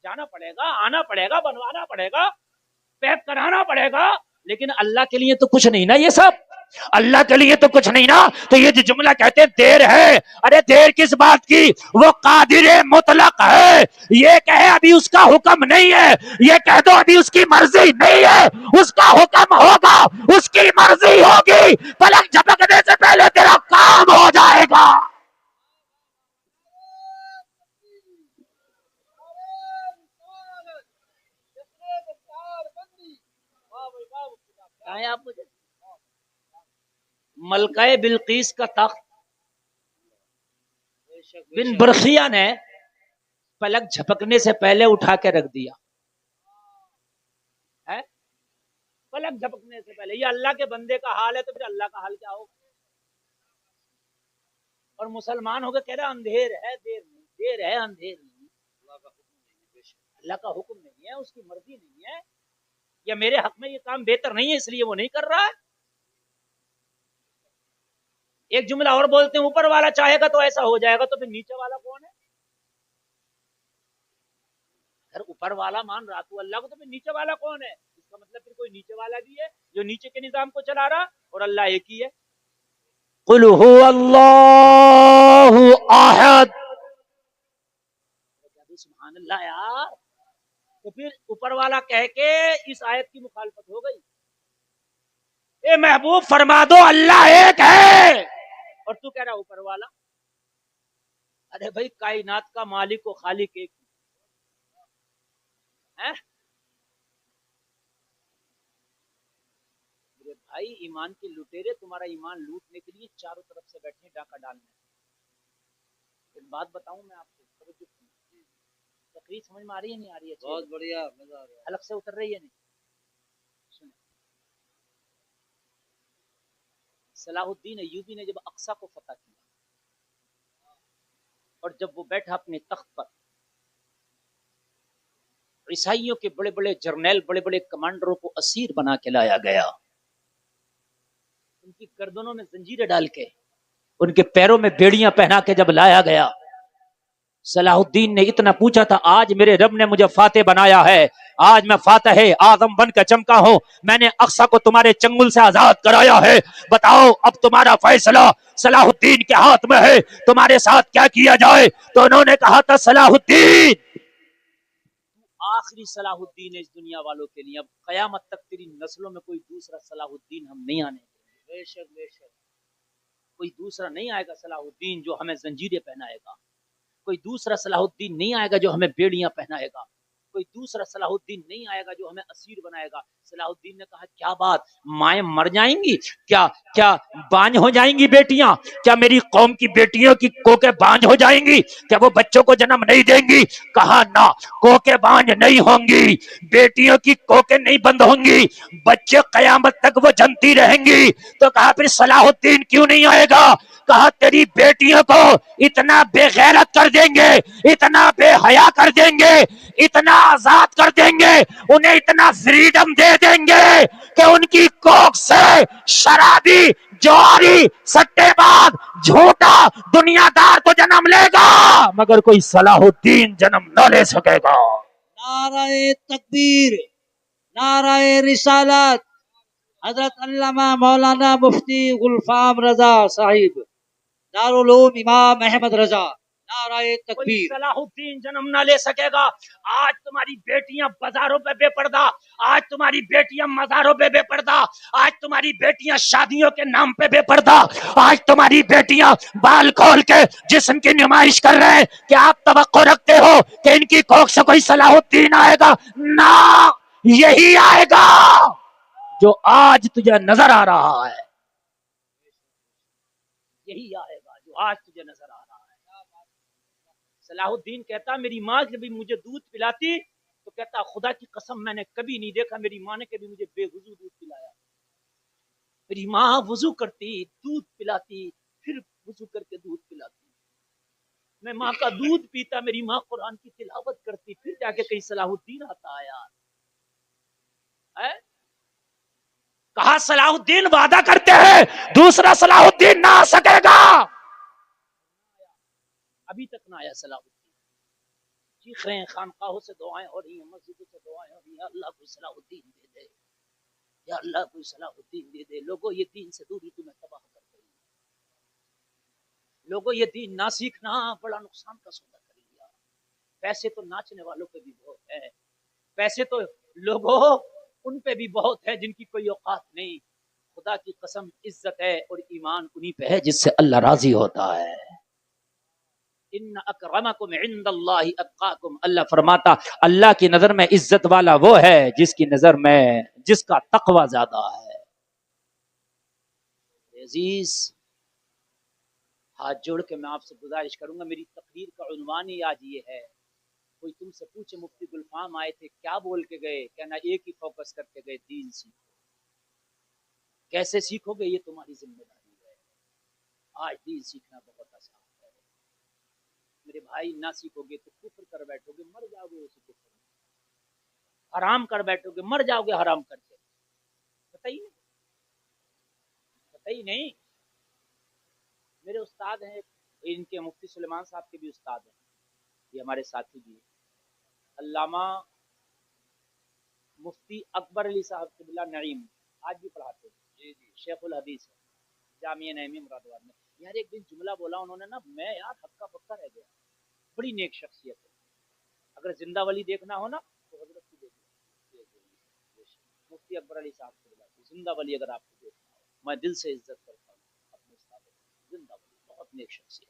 جانا پڑے گا، آنا پڑے گا، بنوانا پڑے گا، پیک کرانا پڑے گا. لیکن اللہ کے لیے تو کچھ نہیں نا یہ سب. اللہ کے لیے تو کچھ نہیں نا. تو یہ جو جملہ کہتے ہیں دیر ہے، ارے دیر کس بات کی؟ وہ قادر مطلق ہے. یہ کہے ابھی اس کا حکم نہیں ہے، یہ کہہ دو ابھی اس کی مرضی نہیں ہے. اس کا حکم ہوگا، اس کی مرضی ہوگی، پلک جھپکنے سے پہلے تیرا کام ہو جائے گا. کہا ہے آپ مجھے ملکہ بلقیس کا تخت بن برخیا نے پلک جھپکنے سے پہلے اٹھا کے رکھ دیا ہے. پلک جھپکنے سے پہلے. یہ اللہ کے بندے کا حال ہے تو پھر اللہ کا حال کیا ہوگا؟ اور مسلمان ہو کے کہہ رہا اندھیر ہے، دیر نہیں، دیر ہے اندھیر نہیں. اللہ کا حکم نہیں ہے، اس کی مرضی نہیں ہے، یا میرے حق میں یہ کام بہتر نہیں ہے اس لیے وہ نہیں کر رہا ہے. ایک جملہ اور بولتے ہیں اوپر والا چاہے گا تو ایسا ہو جائے گا، تو پھر نیچے والا کون ہے؟ اگر اوپر والا مان رہا تو اللہ کو، تو پھر نیچے والا کون ہے؟ اس کا مطلب پھر کوئی نیچے والا بھی ہے جو نیچے کے نظام کو چلا رہا، اور اللہ ایک ہی ہے. قل هو اللہ احد. سبحان اللہ یار. تو پھر اوپر والا کہہ کے اس آیت کی مخالفت ہو گئی. اے محبوب فرما دو اللہ ایک ہے، اور تو کہہ رہا اوپر والا. ارے بھائی کائنات کا مالک و خالق ایک ہے. میرے بھائی ایمان کے لٹیرے تمہارا ایمان لوٹنے کے لیے چاروں طرف سے بیٹھے ڈاکہ ڈالنے. ایک بات بتاؤں میں آپ کو، تقریر سمجھ میں آ رہی ہے نہیں آ رہی ہے؟ بہت بڑھیا، مزہ آ رہا ہے. حلق سے اتر رہی ہے نہیں؟ سنیں. صلاح الدین ایوبی نے جب اقصی کو فتح کیا اور جب وہ بیٹھا اپنے تخت پر، عیسائیوں کے بڑے بڑے جرنیل، بڑے بڑے کمانڈروں کو اسیر بنا کے لایا گیا. ان کی گردنوں میں زنجیریں ڈال کے، ان کے پیروں میں بیڑیاں پہنا کے جب لایا گیا، صلاح الدین نے اتنا پوچھا تھا آج میرے رب نے مجھے فاتح بنایا ہے، آج میں فاتح اعظم بن کے چمکا ہوں، میں نے اقصی کو تمہارے چنگل سے آزاد کرایا ہے، بتاؤ اب تمہارا فیصلہ صلاح الدین کے ہاتھ میں ہے، تمہارے ساتھ کیا کیا جائے؟ تو انہوں نے کہا تھا صلاح الدین آخری صلاح الدین ہے اس دنیا والوں کے لیے، اب قیامت تک تیری نسلوں میں کوئی دوسرا صلاح الدین ہم نہیں آنے دیں گے. بے شک بے شک. کوئی دوسرا نہیں آئے گا صلاح الدین جو ہمیں زنجیریں پہنائے گا، کوئی دوسرا صلاح الدین نہیں آئے گا جو ہمیں بیڑیاں پہنائے گا، کوئی دوسرا صلاح الدین نہیں آئے گا جو ہمیں اسیر بنائے گا. صلاح الدین نے کہا کیا بات، مائیں مر جائیں گی کیا؟ کیا بانج ہو جائیں گی بیٹیاں؟ کیا میری قوم کی بیٹیوں کی کوکیں بانج ہو جائیں گی؟ کیا وہ بچوں کو جنم نہیں دیں گی؟ کہا نہ، کوکیں بانج نہیں ہوں گی، بیٹیوں کی کوکیں نہیں بند ہوں گی، بچے قیامت تک وہ جنتی رہیں گی. تو کہا پھر صلاح الدین کیوں نہیں آئے گا؟ کہا تیری بیٹیوں کو اتنا بے غیرت کر دیں گے، اتنا بے حیا کر دیں گے، اتنا آزاد کر دیں گے، انہیں اتنا فریڈم دے دیں گے کہ ان کی کوکھ سے شرابی، جواری، سٹے باز، جھوٹا دنیا دار تو جنم لے گا مگر کوئی صلاح الدین جنم نہ لے سکے گا. نعرہ تکبیر، نعرہ رسالت. حضرت علامہ مولانا مفتی غلفام رضا صاحب، دارالعلوم امام احمد رضا. نعرہ کوئی تکبیر. صلاح الدین جنم نہ لے سکے گا. آج تمہاری بیٹیاں بازاروں پہ بے پردہ، آج تمہاری بیٹیاں مزاروں پہ بے پردہ، آج تمہاری بیٹیاں شادیوں کے نام پہ بے پردہ، آج تمہاری بیٹیاں بال کھول کے جسم کی نمائش کر رہے ہیں. کیا آپ توقع رکھتے ہو کہ ان کی کوکھ سے کوئی صلاح الدین آئے گا؟ نہ، یہی آئے گا جو آج تجھے نظر آ رہا ہے، یہی آئے گا جو آج تجھے نظر آ رہا ہے. صلاح الدین کہتا میری ماں جب مجھے دودھ پلاتی تو کہتا خدا کی قسم میں نے کبھی نہیں دیکھا میری ماں نے کبھی مجھے بے وضو دودھ پلایا. میری ماں وضو کرتی، دودھ پلاتی، پھر وضو کر کے دودھ پلاتی. میں ماں کا دودھ پیتا، میری ماں قرآن کی تلاوت کرتی، پھر جا کے کہیں صلاح الدین آتا ہے. یار ہے؟ کہا صلاح الدین وعدہ کرتے ہیں دوسرا صلاح الدین نہ آ سکے گا، ابھی تک نہ آیا صلاح الدین. چیخ رہے ہیں، خانقاہوں سے دعائیں ہو رہی ہیں، مسجدوں سے دعائیں ہو رہی ہیں، یا اللہ کوئی صلاح الدین دے دے، یا اللہ کوئی صلاح الدین دے دے. لوگوں یہ دین سے دوری تمہیں تباہ کر دے گی، لوگوں یہ دین نہ سیکھنا بڑا نقصان کا سودا کر لیا. پیسے تو ناچنے والوں پہ بھی بہت ہے، پیسے تو لوگوں ان پہ بھی بہت ہے جن کی کوئی اوقات نہیں. خدا کی قسم عزت ہے اور ایمان انہی پہ ہے جس سے اللہ راضی ہوتا ہے. ان اکرمکم عند اللہ اتقاکم، اللہ فرماتا اللہ کی نظر میں عزت والا وہ ہے جس کی نظر میں جس کا تقوی زیادہ ہے. عزیز ہاتھ جوڑ کے میں آپ سے گزارش کروں گا، میری تقریر کا عنوان ہی آج یہ ہے. کوئی تم سے پوچھے مفتی گلفام آئے تھے کیا بول کے گئے، کہنا ایک ہی فوکس کر کے گئے، دین سیکھو. کیسے سیکھو گے یہ تمہاری ذمہ داری ہے. آج دین سیکھنا بہت آسان ہے میرے بھائی، نہ سیکھو گے تو کفر کر بیٹھو گے، مر جاؤ گے اسی کفر میں. حرام کر بیٹھو گے، مر جاؤ گے حرام کر کے. پتہ ہی نہیں، پتہ ہی نہیں. میرے استاد ہیں ان کے مفتی سلیمان صاحب کے بھی استاد ہیں، یہ ہمارے ساتھی بھی ہیں، علامہ مفتی اکبر علی صاحب قبلہ نعیم، آج بھی پڑھاتے ہیں، شیخ الحدیث ہے، جامعہ نعیمیہ مراد آباد میں. یار ایک دن جملہ بولا انہوں نے نا، میں یار ہکا بکا رہ گیا. بڑی نیک شخصیت ہے، اگر زندہ ولی دیکھنا ہو نا تو حضرت کی دیکھ لو. مفتی اکبر علی صاحب قبلہ زندہ ولی اگر آپ کو دیکھنا ہو، میں دل سے عزت کرتا ہوں اپنے استاد کو، زندہ ولی بہت نیک شخصیت.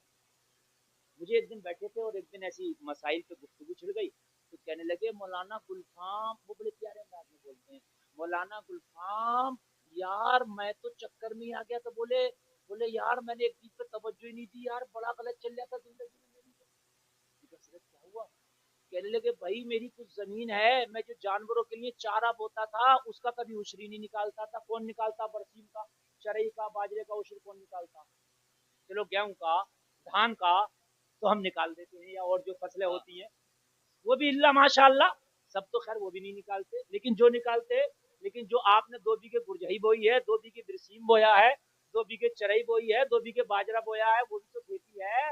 مجھے ایک دن بیٹھے تھے اور ایک دن ایسی مسائل پہ گفتگو چھڑ گئی تو کہنے لگے مولانا گلفام، وہ بڑے پیارے انداز میں بولتے ہیں، مولانا گلفام یار میں تو چکر میں آ گیا. تو بولے یار میں نے ایک چیز پہ توجہ ہی نہیں دی یار، بڑا غلط چل جاتا زندگی میں میری. کیا ہوا؟ کہنے لگے بھائی میری کچھ زمین ہے، میں جو جانوروں کے لیے چارہ بوتا تھا اس کا کبھی عشری نہیں نکالتا تھا. کون نکالتا؟ برسیم کا، چرئی کا، باجرے کا عشر کون نکالتا؟ چلو گیہوں کا، دھان کا تو ہم نکال دیتے ہیں، یا اور جو فصلیں ہوتی ہیں وہ بھی اللہ ماشاء اللہ سب تو خیر وہ بھی نہیں نکالتے، لیکن جو نکالتے، لیکن جو آپ نے 2 بیگھے گرجئی بوئی ہے، 2 بیگھے برسیم بویا ہے، 2 بیگھے چرئی بوئی ہے، 2 بیگھے باجرہ بویا ہے، وہ بھی تو کھیتی ہے.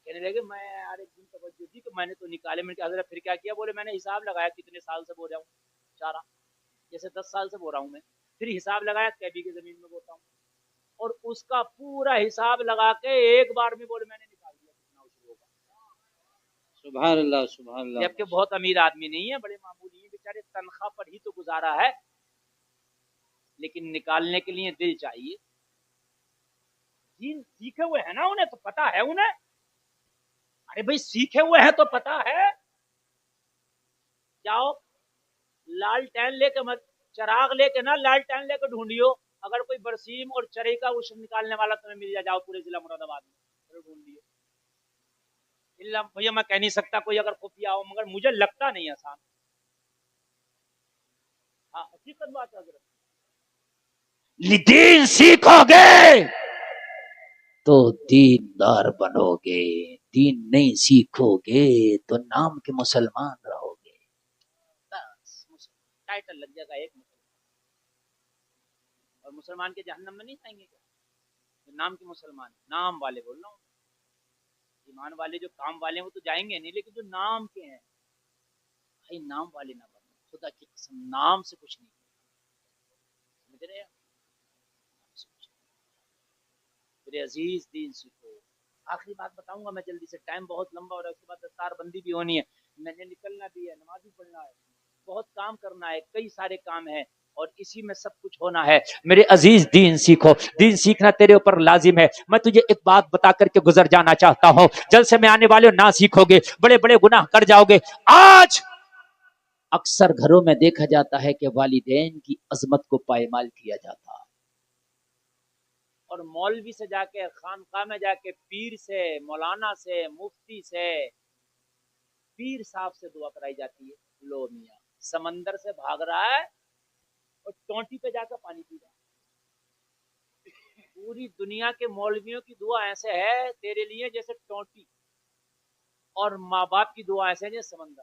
کہنے لگے میں یار ایک دن توجہ دی تو میں نے تو نکالے. میں نے کہا حضرت پھر کیا کیا؟ بولے میں نے حساب لگایا کتنے سال سے بو رہا ہوں چارہ، جیسے 10 سال سے بو رہا ہوں میں. پھر حساب لگایا کہ بیگھے زمین میں بوتا ہوں، اور اس کا پورا حساب لگا کے ایک بار میں بولے میں نے نکال دیا کتنا عشر ہوگا. سبحان اللہ سبحان اللہ. جبکہ بہت امیر آدمی نہیں ہے، بڑے معمولی ہیں بیچارے، تنخواہ پر ہی تو گزارا ہے، لیکن نکالنے کے لیے دل چاہیے. دین سیکھے ہوئے ہیں نا، انہیں تو پتا ہے انہیں. ارے بھائی سیکھے ہوئے ہیں تو پتا ہے. جاؤ لالٹین لے کے، چراغ لے کے نا، لالٹین لے کے ڈھونڈیو، اگر کوئی برسیم اور چرئی کا عشر نکالنے والا تمہیں مل جائے، جاؤ پورے ضلع مراد آباد میں ڈھونڈ لیے. بھیا میں کہہ نہیں سکتا کوئی اگر خفیہ ہو، مگر مجھے لگتا نہیں آسان. ہاں حقیقت بات ہے حضرت. دین سیکھو گے تو دیندار بنو گے، دین نہیں سیکھو گے تو نام کے مسلمان رہو گے. بس ٹائٹل لگ جائے گا ایک مسلمان، اور مسلمان کے جہنم میں نہیں جائیں گے کیا؟ نام کے مسلمان، نام والے بول رہا ہوں. ایمان والے جو کام والے ہیں وہ تو جائیں گے نہیں، لیکن جو نام کے ہیں بھائی نام والے نہ بنو. خدا کی قسم نام سے کچھ نہیں سمجھ رہے ہیں. میرے عزیز دین سیکھو. آخری بات بتاؤں گا میں جلدی سے، ٹائم بہت لمبا ہو رہا ہے، اس کے بعد دستار بندی بھی ہونی ہے، میں نے نکلنا بھی ہے، نماز بھی پڑھنا ہے، بہت کام کرنا ہے، کئی سارے کام ہیں اور اسی میں سب کچھ ہونا ہے. میرے عزیز دین سیکھو، دین سیکھنا تیرے اوپر لازم ہے. میں تجھے ایک بات بتا کر کے گزر جانا چاہتا ہوں، جلسے میں آنے والے نہ سیکھو گے بڑے بڑے گناہ کر جاؤ گے. آج اکثر گھروں میں دیکھا جاتا ہے کہ والدین کی عظمت کو پائمال کیا جاتا ہے، اور مولوی سے جا کے، خانقاہ میں جا کے، پیر سے، مولانا سے، مفتی سے، پیر صاحب سے دعا کرائی جاتی ہے. لو میاں سمندر سے بھاگ رہا ہے اور ٹونٹی پہ جا کر پانی پی رہا ہے. پوری دنیا کے مولویوں کی دعا ایسے ہے تیرے لیے جیسے ٹونٹی، اور ماں باپ کی دعا ایسے ہے جیسے سمندر.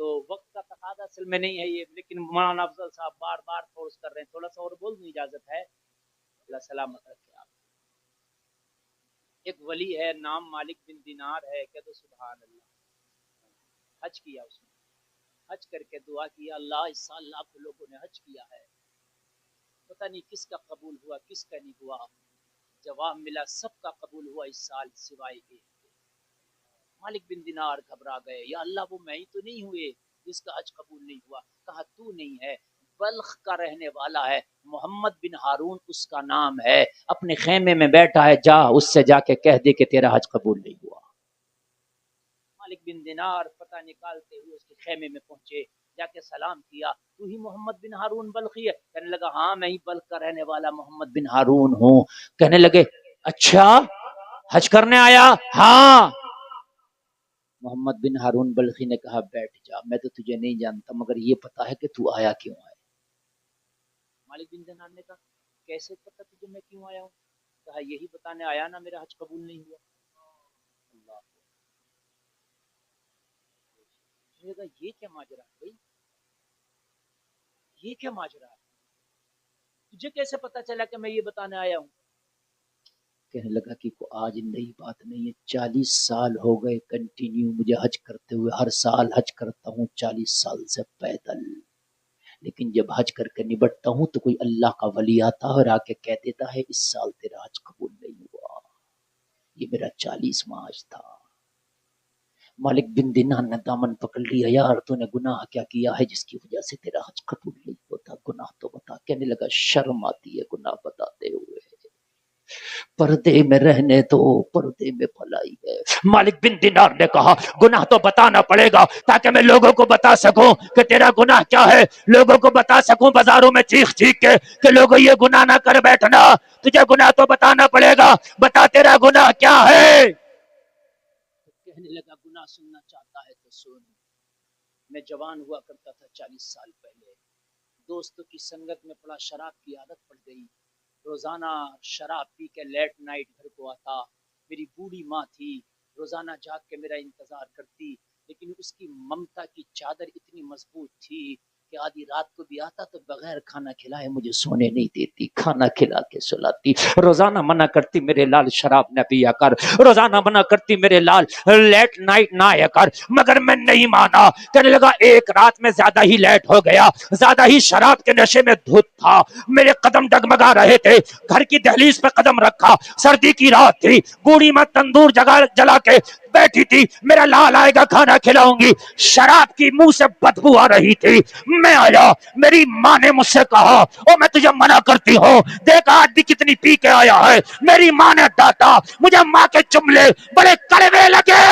تو وقت کا تقاضا اصل میں نہیں ہے یہ، لیکن مولانا افضل صاحب بار بار فورس کر رہے ہیں، تھوڑا سا اور بول دوں اجازت ہے؟ اللہ سلامت رکھے آپ۔ ایک ولی ہے نام مالک بن دینار ہے، کہ تو سبحان اللہ، حج کیا اس نے، حج کر کے دعا کیا اللہ اس سال لاکھوں لوگوں نے حج کیا ہے، پتہ نہیں کس کا قبول ہوا کس کا نہیں ہوا، جواب ملا سب کا قبول ہوا اس سال سوائے ایک کے۔ مالک بن دینار گھبرا گئے، یا اللہ وہ میں ہی تو نہیں ہوئے جس کا حج قبول نہیں ہوا؟ کہا تو نہیں ہے، بلخ کا رہنے والا ہے، محمد بن ہارون اس کا نام ہے، اپنے خیمے میں بیٹھا ہے، جا اس سے جا کے کہہ دے کہ تیرا حج قبول نہیں ہوا۔ مالک بن دینار پتہ نکالتے ہوئے اس کے خیمے میں پہنچے، جا کے سلام کیا، تو ہی محمد بن ہارون بلخی ہے؟ کہنے لگا ہاں میں ہی بلخ کا رہنے والا محمد بن ہارون ہوں۔ کہنے لگے اچھا حج کرنے آیا؟ ہاں۔ محمد بن ہارون بلخی نے کہا بیٹھ جا، میں تو تجھے نہیں جانتا مگر یہ پتا ہے کہ تو آیا کیوں ہے۔ مالک بن دینار نے کہا کیسے پتا تجھے میں کیوں آیا ہوں؟ کہا یہی بتانے آیا نا میرا حج قبول نہیں ہوا۔ اللہ، یہ کیا ماجرا ہے بھائی، یہ کیا ماجرا ہے، تجھے کیسے پتا چلا کہ میں یہ بتانے آیا ہوں؟ کہنے لگا کہ کو آج نئی بات نہیں ہے، 40 سال ہو گئے کنٹینیو مجھے حج کرتے ہوئے، ہر سال حج کرتا ہوں 40 سال سے پیدل، لیکن جب حج کر کے نبٹتا ہوں تو کوئی اللہ کا ولی آتا اور آ کے کہہ دیتا ہے اس سال تیرا حج قبول نہیں ہوا۔ یہ میرا 40واں حج تھا۔ مالک بن دینار نے دامن پکڑ لیا، یار تو نے گناہ کیا ہے جس کی وجہ سے تیرا حج قبول نہیں ہوتا؟ گناہ تو بتا۔ کہنے لگا شرم آتی ہے گناہ بتاتے ہوئے، پردے میں رہنے تو پردے میں بھلائی ہے۔ مالک بن دینار نے کہا گناہ تو بتانا پڑے گا تاکہ میں لوگوں کو بتا سکوں کہ تیرا گناہ کیا ہے، لوگوں کو بتا سکوں بازاروں میں چیخ چیخ کے کہ لوگوں یہ گناہ نہ کر بیٹھنا، تجھے گناہ تو بتانا پڑے گا، بتا تیرا گناہ کیا ہے۔ کہنے لگا گناہ سننا چاہتا ہے تو سن، میں جوان ہوا کرتا تھا 40 سال پہلے، دوستوں کی سنگت میں پڑا، شراب کی عادت پڑ گئی، روزانہ شراب پی کے لیٹ نائٹ گھر کو آتا، میری بوڑھی ماں تھی روزانہ جاگ کے میرا انتظار کرتی، لیکن اس کی ممتا کی چادر اتنی مضبوط تھی کہ آدھی رات کو بھی آتا تو بغیر کھانا کھلائے مجھے سونے نہیں دیتی، کھانا کھلا کے سلاتی، روزانہ منع کرتی میرے لال شراب نہ پیا کر، روزانہ منع کرتی میرے لال لیٹ نائٹ نہ آیا کر، مگر میں نہیں مانا۔ کہنے لگا ایک رات میں زیادہ ہی لیٹ ہو گیا، زیادہ ہی شراب کے نشے میں دھت تھا، میرے قدم ڈگمگا رہے تھے، گھر کی دہلیز پہ قدم رکھا، سردی کی رات تھی، بوڑھی ماں تندور جلا کے بیٹھی تھی، میرا لال آئے گا کھانا کھلاؤں گی، شراب کی منہ سے بدبو آ رہی تھی، میں آیا، میری ماں نے مجھ سے کہا او میں تجھے منع کرتی ہوں، دیکھ آج بھی کتنی پی کے آیا ہے، میری ماں نے ڈانٹا، مجھے ماں کے جملے بڑے کڑوے لگے،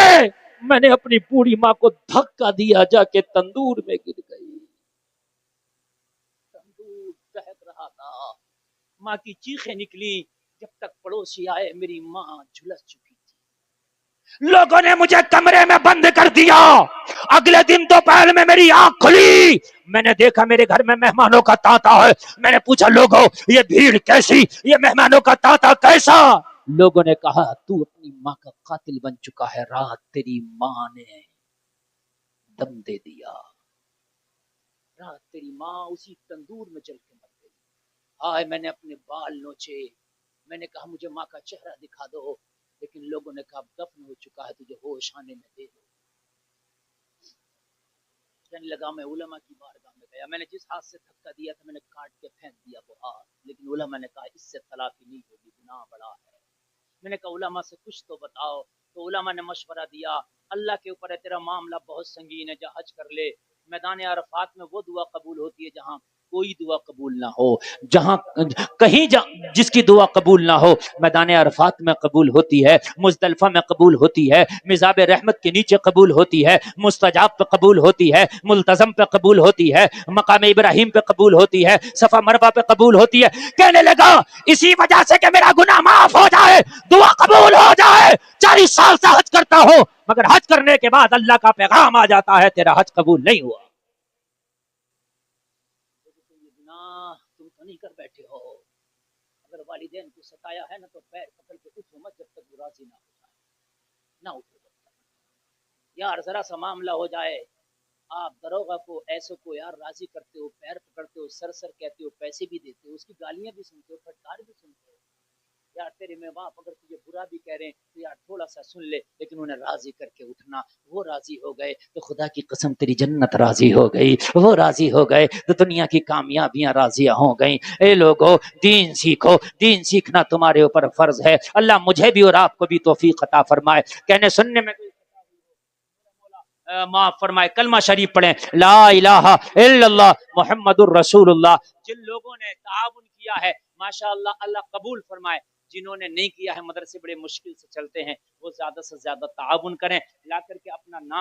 میں نے اپنی بوڑھی ماں کو دھکا دیا، جا کے تندور میں گر گئی، تندور دہک رہا تھا، ماں کی چیخیں نکلی، جب تک پڑوسی آئے میری ماں جھلس چکی تھی، لوگوں نے مجھے کمرے میں بند کر دیا، اگلے دن دوپہر میں میری آنکھ کھلی، میں نے دیکھا میرے گھر میں مہمانوں کا تانتا ہے، میں نے پوچھا لوگوں یہ بھیڑ کیسی، یہ مہمانوں کا تانتا کیسا؟ لوگوں نے کہا تو اپنی ماں کا قاتل بن چکا ہے، رات تیری ماں نے دم دے دیا، رات تیری ماں اسی تندور میں جل کے مر گئی، ہائے میں نے اپنے بال نوچے، میں نے کہا مجھے ماں کا چہرہ دکھا دو، لیکن لوگوں نے کہا دفن ہو چکا ہے، تجھے ہوش آنے میں دے دو۔ کہنے لگا میں علماء کی بارگاہ میں گیا، میں نے جس ہاتھ سے دھکا دیا تھا میں نے کاٹ کے پھینک دیا وہ ہاتھ، لیکن علماء نے کہا اس سے تلافی نہیں ہوگی، گناہ بڑا ہے۔ میں نے کہا علماء سے کچھ تو بتاؤ، تو علماء نے مشورہ دیا اللہ کے اوپر ہے تیرا معاملہ بہت سنگین ہے، جا حج کر لے، میدان عرفات میں وہ دعا قبول ہوتی ہے جہاں کوئی دعا قبول نہ ہو، جہاں کہیں جس کی دعا قبول نہ ہو میدان عرفات میں قبول ہوتی ہے، مزدلفہ میں قبول ہوتی ہے، مزاب رحمت کے نیچے قبول ہوتی ہے، مستجاب پہ قبول ہوتی ہے، ملتزم پہ قبول ہوتی ہے، مقام ابراہیم پہ قبول ہوتی ہے، صفا مروا پہ قبول ہوتی ہے۔ کہنے لگا اسی وجہ سے کہ میرا گناہ معاف ہو جائے، دعا قبول ہو جائے، 40 سال سے حج کرتا ہوں مگر حج کرنے کے بعد اللہ کا پیغام آ جاتا ہے تیرا حج قبول نہیں ہوا۔ تم تو نہیں کر بیٹھے ہو، اگر والدین کو ستایا ہے نا تو پیر پکڑ کے اٹھو مت جب تک وہ راضی نہ ہو جائے، نہ اٹھو جب تک، یار ذرا سا معاملہ ہو جائے آپ دروغہ کو ایسے کو یار راضی کرتے ہو، پیر پکڑتے ہو، سر سر کہتے ہو، پیسے بھی دیتے ہو، اس کی گالیاں بھی سنتے ہو، پھٹکار بھی سنتے ہو. یار تیرے ماں باپ اگر تجھے برا بھی کہہ رہے ہیں تو یار تھوڑا سا سن لے، لیکن انہیں راضی کر کے اٹھنا. وہ راضی ہو گئے تو خدا کی قسم تیری جنت راضی ہو گئی. وہ راضی ہو گئے تو دنیا کی کامیابیاں راضیاں ہو گئیں. اے لوگو دین سیکھو، دین سیکھنا تمہارے اوپر فرض ہے. اللہ مجھے بھی اور آپ کو بھی توفیق عطا فرمائے. کہنے سننے میں معاف فرمائے. کلمہ شریف پڑھیں، لا الہ الا اللہ محمد الرسول اللہ. جن لوگوں نے تعاون کیا ہے ماشاءاللہ اللہ قبول فرمائے. جنہوں نے نہیں کیا ہے مدرسے بڑے مشکل سے چلتے ہیں، وہ زیادہ سے زیادہ تعاون کریں، لا کر کے اپنا نام